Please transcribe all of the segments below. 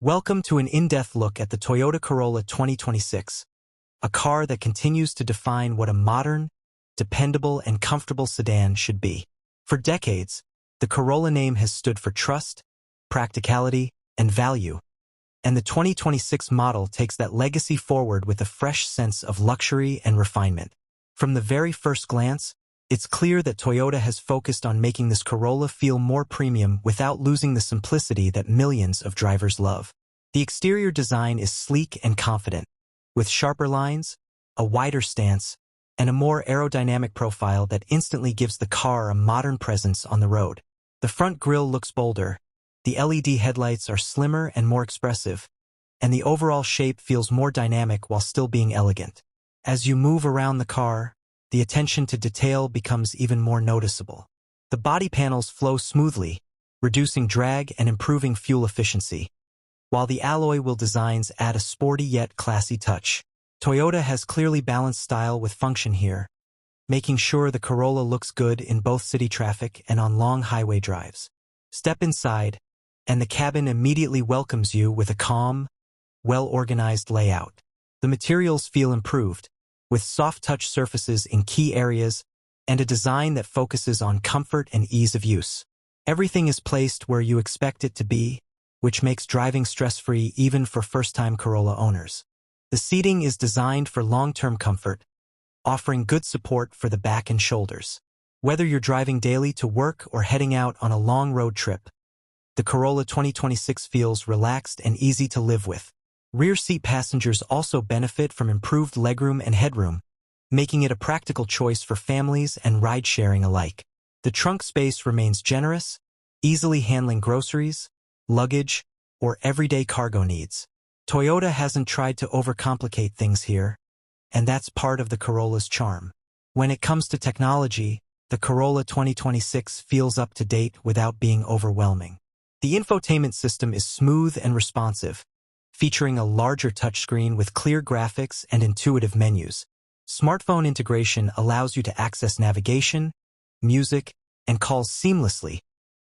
Welcome to an in-depth look at the Toyota Corolla 2026, a car that continues to define what a modern, dependable, and comfortable sedan should be. For decades, the Corolla name has stood for trust, practicality, and value, and the 2026 model takes that legacy forward with a fresh sense of luxury and refinement. From the very first glance, it's clear that Toyota has focused on making this Corolla feel more premium without losing the simplicity that millions of drivers love. The exterior design is sleek and confident, with sharper lines, a wider stance, and a more aerodynamic profile that instantly gives the car a modern presence on the road. The front grille looks bolder, the LED headlights are slimmer and more expressive, and the overall shape feels more dynamic while still being elegant. As you move around the car, the attention to detail becomes even more noticeable. The body panels flow smoothly, reducing drag and improving fuel efficiency, while the alloy wheel designs add a sporty yet classy touch. Toyota has clearly balanced style with function here, making sure the Corolla looks good in both city traffic and on long highway drives. Step inside, and the cabin immediately welcomes you with a calm, well-organized layout. The materials feel improved, with soft-touch surfaces in key areas and a design that focuses on comfort and ease of use. Everything is placed where you expect it to be, which makes driving stress-free even for first-time Corolla owners. The seating is designed for long-term comfort, offering good support for the back and shoulders. Whether you're driving daily to work or heading out on a long road trip, the Corolla 2026 feels relaxed and easy to live with. Rear seat passengers also benefit from improved legroom and headroom, making it a practical choice for families and ride-sharing alike. The trunk space remains generous, easily handling groceries, luggage, or everyday cargo needs. Toyota hasn't tried to overcomplicate things here, and that's part of the Corolla's charm. When it comes to technology, the Corolla 2026 feels up to date without being overwhelming. The infotainment system is smooth and responsive, featuring a larger touchscreen with clear graphics and intuitive menus. Smartphone integration allows you to access navigation, music, and calls seamlessly,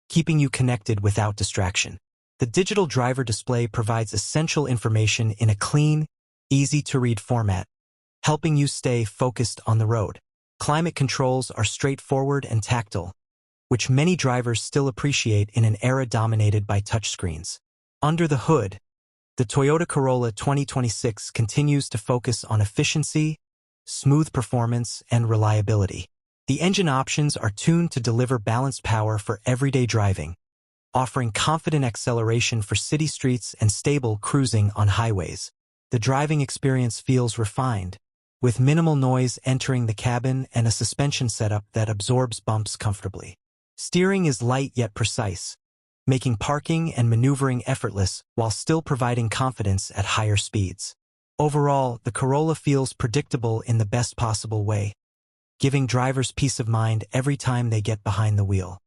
keeping you connected without distraction. The digital driver display provides essential information in a clean, easy-to-read format, helping you stay focused on the road. Climate controls are straightforward and tactile, which many drivers still appreciate in an era dominated by touchscreens. Under the hood, the Toyota Corolla 2026 continues to focus on efficiency, smooth performance, and reliability. The engine options are tuned to deliver balanced power for everyday driving, offering confident acceleration for city streets and stable cruising on highways. The driving experience feels refined, with minimal noise entering the cabin and a suspension setup that absorbs bumps comfortably. Steering is light yet precise, making parking and maneuvering effortless while still providing confidence at higher speeds. Overall, the Corolla feels predictable in the best possible way, giving drivers peace of mind every time they get behind the wheel.